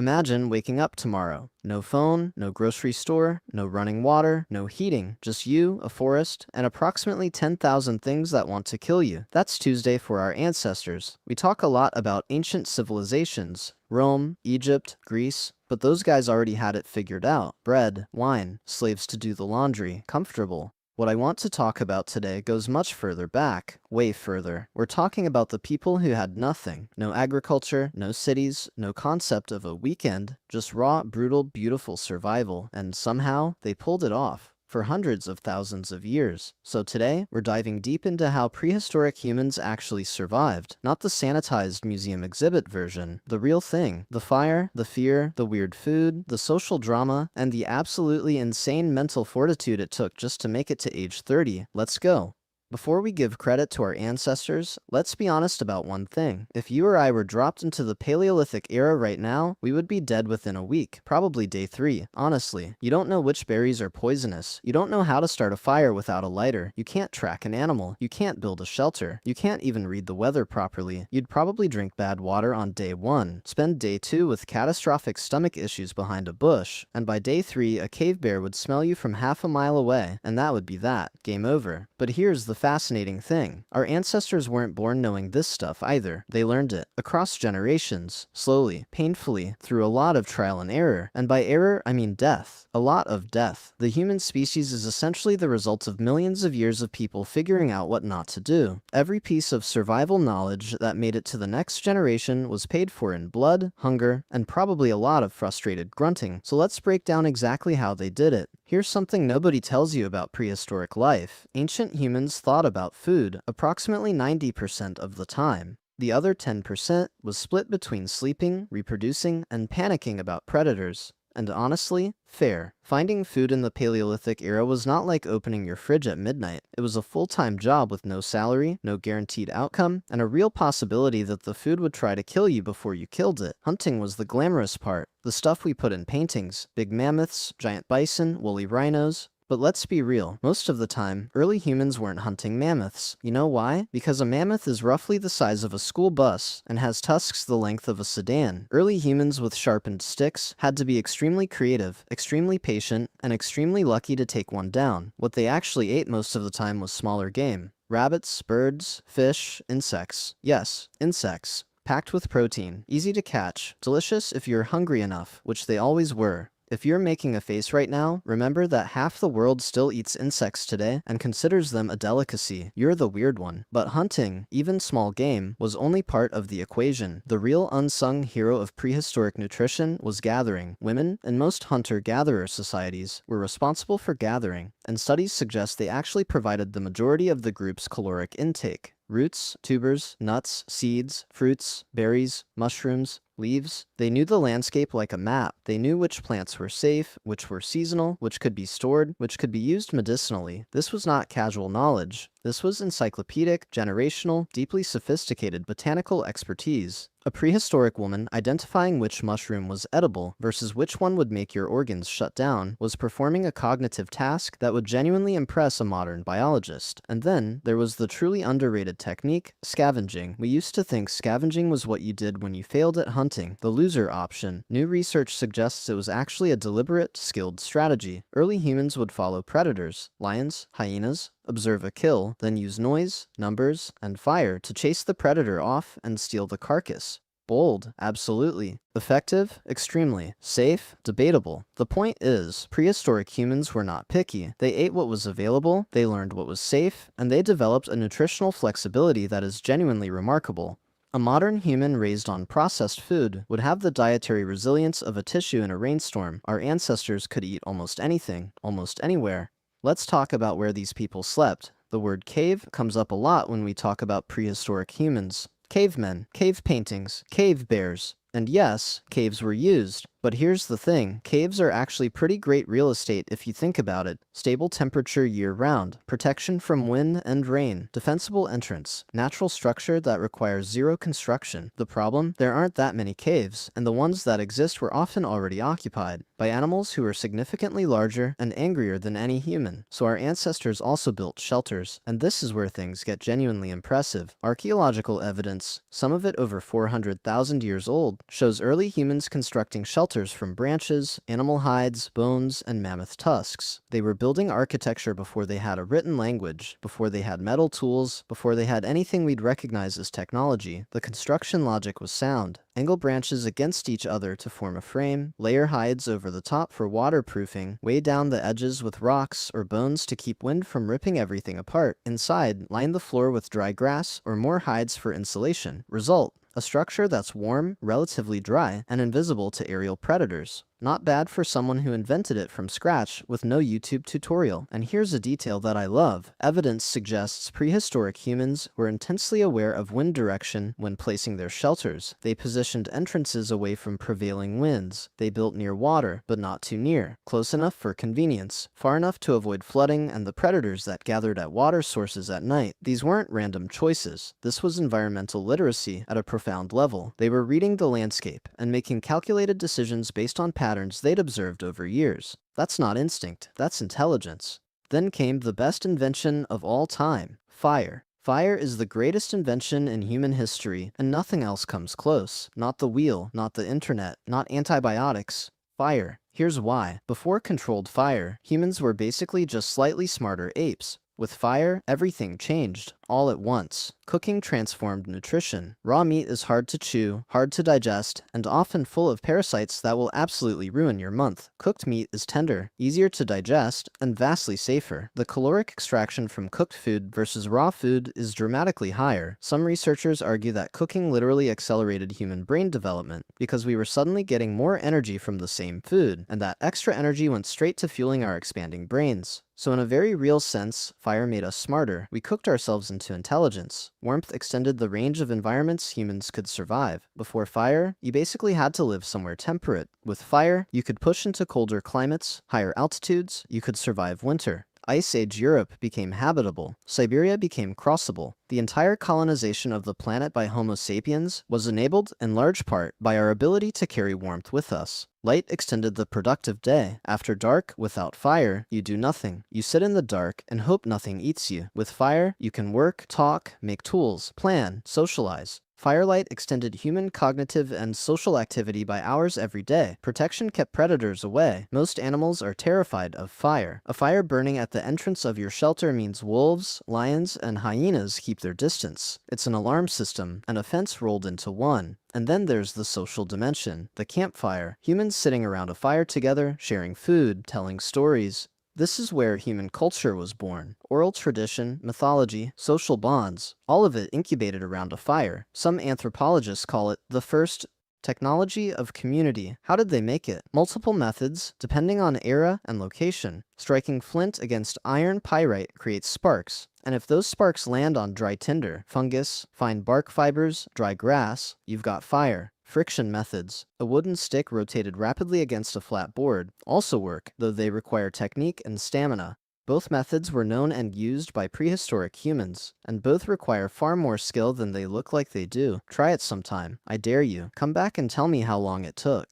Imagine waking up tomorrow. No phone, no grocery store, no running water, no heating, just you, a forest, and approximately 10,000 things that want to kill you. That's Tuesday for our ancestors. We talk a lot about ancient civilizations, Rome, Egypt, Greece, but those guys already had it figured out. Bread, wine, slaves to do the laundry, comfortable. What I want to talk about today goes much further back, way further. We're talking about the people who had nothing. No agriculture, no cities, no concept of a weekend, just raw, brutal, beautiful survival, and somehow they pulled it off for hundreds of thousands of years. So today, we're diving deep into how prehistoric humans actually survived. Not the sanitized museum exhibit version, the real thing. The fire, the fear, the weird food, the social drama, and the absolutely insane mental fortitude it took just to make it to age 30. Let's go. Before we give credit to our ancestors, let's be honest about one thing. If you or I were dropped into the Paleolithic era right now, we would be dead within a week, probably day 3. Honestly, you don't know which berries are poisonous. You don't know how to start a fire without a lighter. You can't track an animal. You can't build a shelter. You can't even read the weather properly. You'd probably drink bad water on day 1, spend day 2 with catastrophic stomach issues behind a bush, and by day 3, a cave bear would smell you from half a mile away, and that would be that. Game over. But here's the fascinating thing. Our ancestors weren't born knowing this stuff either. They learned it across generations, slowly, painfully, through a lot of trial and error. And by error, I mean death. A lot of death. The human species is essentially the result of millions of years of people figuring out what not to do. Every piece of survival knowledge that made it to the next generation was paid for in blood, hunger, and probably a lot of frustrated grunting. So let's break down exactly how they did it. Here's something nobody tells you about prehistoric life. Ancient humans thought about food approximately 90% of the time. The other 10% was split between sleeping, reproducing, and panicking about predators. And honestly, fair. Finding food in the Paleolithic era was not like opening your fridge at midnight. It was a full-time job with no salary, no guaranteed outcome, and a real possibility that the food would try to kill you before you killed it. Hunting was the glamorous part, the stuff we put in paintings, big mammoths, giant bison, woolly rhinos. But let's be real, most of the time, early humans weren't hunting mammoths. You know why? Because a mammoth is roughly the size of a school bus and has tusks the length of a sedan. Early humans with sharpened sticks had to be extremely creative, extremely patient, and extremely lucky to take one down. What they actually ate most of the time was smaller game. Rabbits, birds, fish, insects. Yes, insects. Packed with protein, easy to catch, delicious if you're hungry enough, which they always were. If you're making a face right now, remember that half the world still eats insects today and considers them a delicacy. You're the weird one. But hunting, even small game, was only part of the equation. The real unsung hero of prehistoric nutrition was gathering. Women, in most hunter-gatherer societies, were responsible for gathering, and studies suggest they actually provided the majority of the group's caloric intake. Roots, tubers, nuts, seeds, fruits, berries, mushrooms, leaves. They knew the landscape like a map. They knew which plants were safe, which were seasonal, which could be stored, which could be used medicinally. This was not casual knowledge. This was encyclopedic, generational, deeply sophisticated botanical expertise. A prehistoric woman identifying which mushroom was edible versus which one would make your organs shut down was performing a cognitive task that would genuinely impress a modern biologist. And then there was the truly underrated technique, scavenging. We used to think scavenging was what you did when you failed at hunting, the loser option. New research suggests it was actually a deliberate, skilled strategy. Early humans would follow predators, lions, hyenas, observe a kill, then use noise, numbers, and fire to chase the predator off and steal the carcass. Bold, absolutely. Effective, extremely. Safe, debatable. The point is, prehistoric humans were not picky. They ate what was available, they learned what was safe, and they developed a nutritional flexibility that is genuinely remarkable. A modern human raised on processed food would have the dietary resilience of a tissue in a rainstorm. Our ancestors could eat almost anything, almost anywhere. Let's talk about where these people slept. The word cave comes up a lot when we talk about prehistoric humans. Cavemen, cave paintings, cave bears. And yes, caves were used. But here's the thing, caves are actually pretty great real estate if you think about it. Stable temperature year-round, protection from wind and rain, defensible entrance, natural structure that requires zero construction. The problem? There aren't that many caves, and the ones that exist were often already occupied by animals who were significantly larger and angrier than any human. So our ancestors also built shelters, and this is where things get genuinely impressive. Archaeological evidence, some of it over 400,000 years old, shows early humans constructing shelters from branches, animal hides, bones, and mammoth tusks. They were building architecture before they had a written language, before they had metal tools, before they had anything we'd recognize as technology. The construction logic was sound. Angle branches against each other to form a frame, layer hides over the top for waterproofing, weigh down the edges with rocks or bones to keep wind from ripping everything apart. Inside, line the floor with dry grass or more hides for insulation. Result: a structure that's warm, relatively dry, and invisible to aerial predators. Not bad for someone who invented it from scratch with no YouTube tutorial. And here's a detail that I love. Evidence suggests prehistoric humans were intensely aware of wind direction when placing their shelters. They positioned entrances away from prevailing winds. They built near water, but not too near. Close enough for convenience, far enough to avoid flooding and the predators that gathered at water sources at night. These weren't random choices. This was environmental literacy at a profound level. They were reading the landscape and making calculated decisions based on patterns they'd observed over years. That's not instinct, that's intelligence. Then came the best invention of all time: fire. Fire is the greatest invention in human history, and nothing else comes close. Not the wheel, not the internet, not antibiotics. Fire. Here's why. Before controlled fire, humans were basically just slightly smarter apes. With fire, everything changed, all at once. Cooking transformed nutrition. Raw meat is hard to chew, hard to digest, and often full of parasites that will absolutely ruin your month. Cooked meat is tender, easier to digest, and vastly safer. The caloric extraction from cooked food versus raw food is dramatically higher. Some researchers argue that cooking literally accelerated human brain development because we were suddenly getting more energy from the same food, and that extra energy went straight to fueling our expanding brains. So in a very real sense, fire made us smarter. We cooked ourselves into intelligence. Warmth extended the range of environments humans could survive. Before fire, you basically had to live somewhere temperate. With fire, you could push into colder climates, higher altitudes, you could survive winter. Ice Age Europe became habitable. Siberia became crossable. The entire colonization of the planet by Homo sapiens was enabled, in large part, by our ability to carry warmth with us. Light extended the productive day. After dark, without fire, you do nothing. You sit in the dark and hope nothing eats you. With fire, you can work, talk, make tools, plan, socialize. Firelight extended human cognitive and social activity by hours every day. Protection kept predators away. Most animals are terrified of fire. A fire burning at the entrance of your shelter means wolves, lions, and hyenas keep their distance. It's an alarm system, an offense rolled into one. And then there's the social dimension, the campfire. Humans sitting around a fire together, sharing food, telling stories. This is where human culture was born. Oral tradition, mythology, social bonds, all of it incubated around a fire. Some anthropologists call it the first technology of community. How did they make it? Multiple methods, depending on era and location. Striking flint against iron pyrite creates sparks. And if those sparks land on dry tinder, fungus, fine bark fibers, dry grass, you've got fire. Friction methods. A wooden stick rotated rapidly against a flat board also work, though they require technique and stamina. Both methods were known and used by prehistoric humans, and both require far more skill than they look like they do. Try it sometime. I dare you. Come back and tell me how long it took.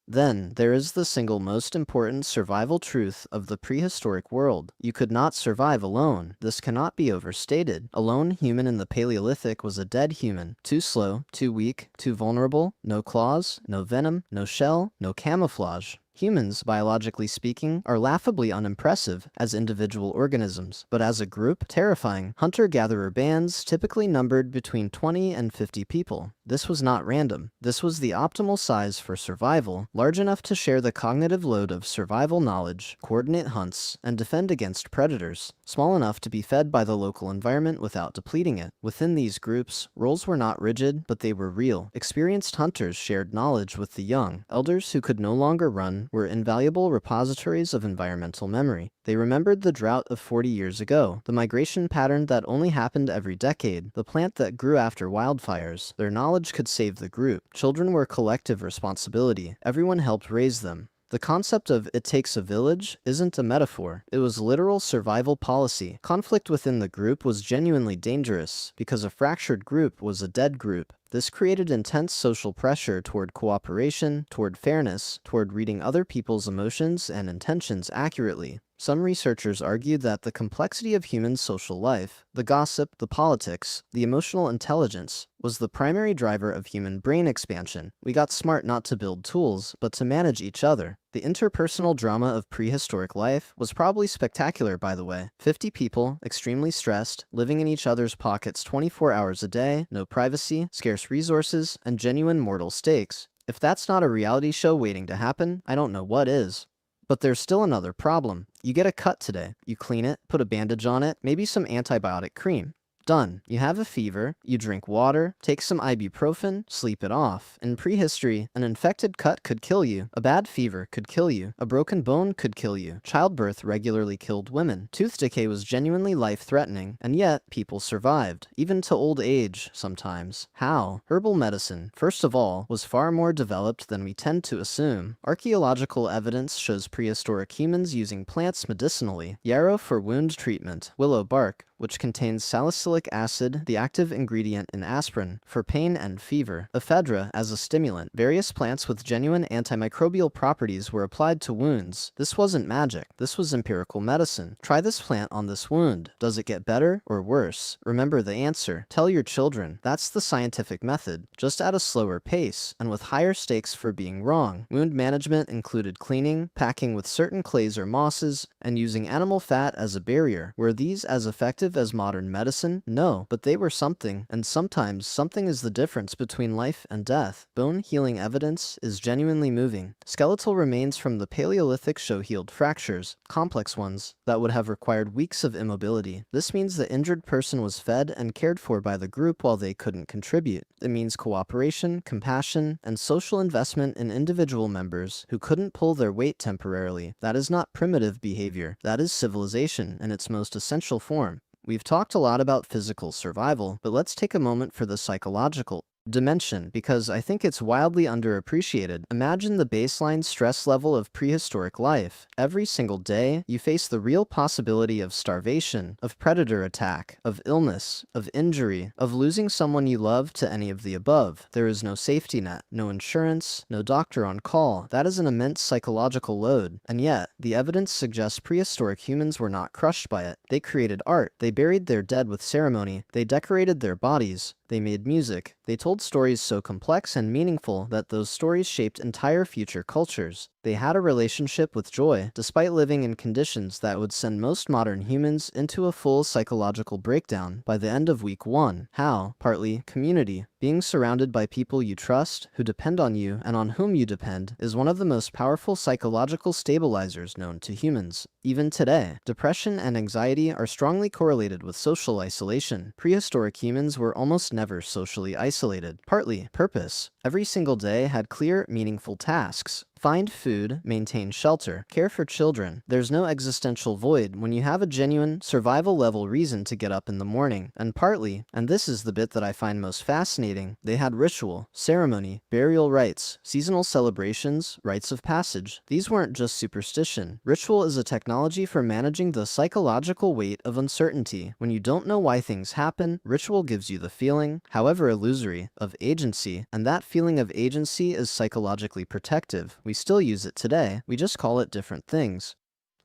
Then, there is the single most important survival truth of the prehistoric world. You could not survive alone. This cannot be overstated. A lone human in the Paleolithic was a dead human. Too slow, too weak, too vulnerable. No claws, no venom, no shell, no camouflage. Humans, biologically speaking, are laughably unimpressive as individual organisms, but as a group, terrifying. Hunter-gatherer bands typically numbered between 20 and 50 people. This was not random. This was the optimal size for survival, large enough to share the cognitive load of survival knowledge, coordinate hunts, and defend against predators, small enough to be fed by the local environment without depleting it. Within these groups, roles were not rigid, but they were real. Experienced hunters shared knowledge with the young. Elders who could no longer run Stickman were invaluable repositories of environmental memory. They remembered the drought of 40 years ago, the migration pattern that only happened every decade, the plant that grew after wildfires. Their knowledge could save the group. Children were collective responsibility. Everyone helped raise them. The concept of "it takes a village" isn't a metaphor. It was literal survival policy. Conflict within the group was genuinely dangerous, because a fractured group was a dead group. This created intense social pressure toward cooperation, toward fairness, toward reading other people's emotions and intentions accurately. Some researchers argue that the complexity of human social life, the gossip, the politics, the emotional intelligence, was the primary driver of human brain expansion. We got smart not to build tools, but to manage each other. The interpersonal drama of prehistoric life was probably spectacular, by the way. 50 people, extremely stressed, living in each other's pockets 24 hours a day, no privacy, scarce resources, and genuine mortal stakes. If that's not a reality show waiting to happen, I don't know what is. But there's still another problem. You get a cut today. You clean it, put a bandage on it, maybe some antibiotic cream. Done. You have a fever, you drink water, take some ibuprofen, sleep it off. In prehistory, an infected cut could kill you. A bad fever could kill you. A broken bone could kill you. Childbirth regularly killed women. Tooth decay was genuinely life-threatening, and yet people survived, even to old age sometimes. How? Herbal medicine, first of all, was far more developed than we tend to assume. Archaeological evidence shows prehistoric humans using plants medicinally. Yarrow for wound treatment, willow bark, which contains salicylic acid, the active ingredient in aspirin, for pain and fever. Ephedra as a stimulant. Various plants with genuine antimicrobial properties were applied to wounds. This wasn't magic. This was empirical medicine. Try this plant on this wound. Does it get better or worse? Remember the answer. Tell your children. That's the scientific method, just at a slower pace, and with higher stakes for being wrong. Wound management included cleaning, packing with certain clays or mosses, and using animal fat as a barrier. Were these as effective as modern medicine? No, but they were something, and sometimes something is the difference between life and death. Bone healing evidence is genuinely moving. Skeletal remains from the Paleolithic show healed fractures, complex ones, that would have required weeks of immobility. This means the injured person was fed and cared for by the group while they couldn't contribute. It means cooperation, compassion, and social investment in individual members who couldn't pull their weight temporarily. That is not primitive behavior. That is civilization in its most essential form. We've talked a lot about physical survival, but let's take a moment for the psychological dimension, because I think it's wildly underappreciated. Imagine the baseline stress level of prehistoric life. Every single day, you face the real possibility of starvation, of predator attack, of illness, of injury, of losing someone you love to any of the above. There is no safety net, no insurance, no doctor on call. That is an immense psychological load. And yet, the evidence suggests prehistoric humans were not crushed by it. They created art. They buried their dead with ceremony. They decorated their bodies. They made music. They told stories so complex and meaningful that those stories shaped entire future cultures. They had a relationship with joy, despite living in conditions that would send most modern humans into a full psychological breakdown by the end of week 1. How? Partly community. Being surrounded by people you trust, who depend on you, and on whom you depend, is one of the most powerful psychological stabilizers known to humans. Even today, depression and anxiety are strongly correlated with social isolation. Prehistoric humans were almost never socially isolated. Partly purpose. Every single day had clear, meaningful tasks. Find food, maintain shelter, care for children. There's no existential void when you have a genuine, survival-level reason to get up in the morning. And partly, and this is the bit that I find most fascinating, they had ritual, ceremony, burial rites, seasonal celebrations, rites of passage. These weren't just superstition. Ritual is a technology for managing the psychological weight of uncertainty. When you don't know why things happen, ritual gives you the feeling, however illusory, of agency, and that feeling of agency is psychologically protective. We still use it today, we just call it different things.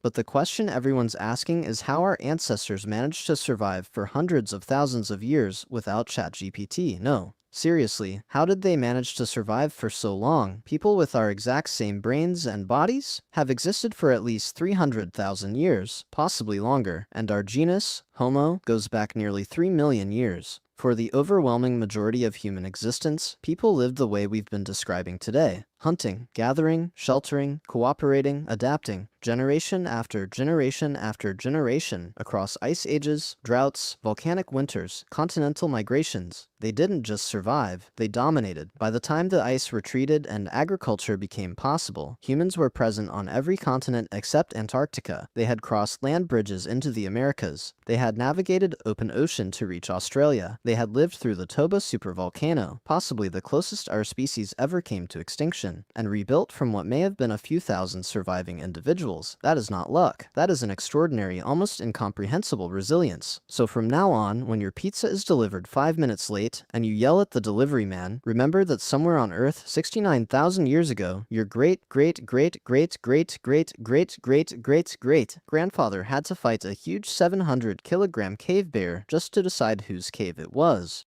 But the question everyone's asking is how our ancestors managed to survive for hundreds of thousands of years without ChatGPT. No. Seriously, how did they manage to survive for so long? People with our exact same brains and bodies have existed for at least 300,000 years, possibly longer, and our genus, Homo, goes back nearly 3 million years. For the overwhelming majority of human existence, people lived the way we've been describing today. hunting, gathering, sheltering, cooperating, adapting, generation after generation after generation, across ice ages, droughts, volcanic winters, continental migrations. They didn't just survive, they dominated. By the time the ice retreated and agriculture became possible, humans were present on every continent except Antarctica. They had crossed land bridges into the Americas. They had navigated open ocean to reach Australia. They had lived through the Toba supervolcano, possibly the closest our species ever came to extinction, and rebuilt from what may have been a few thousand surviving individuals. That is not luck. That is an extraordinary, almost incomprehensible resilience. So from now on, when your pizza is delivered 5 minutes late, and you yell at the delivery man, remember that somewhere on Earth 69,000 years ago, your great grandfather had to fight a huge 700-kilogram cave bear just to decide whose cave it was.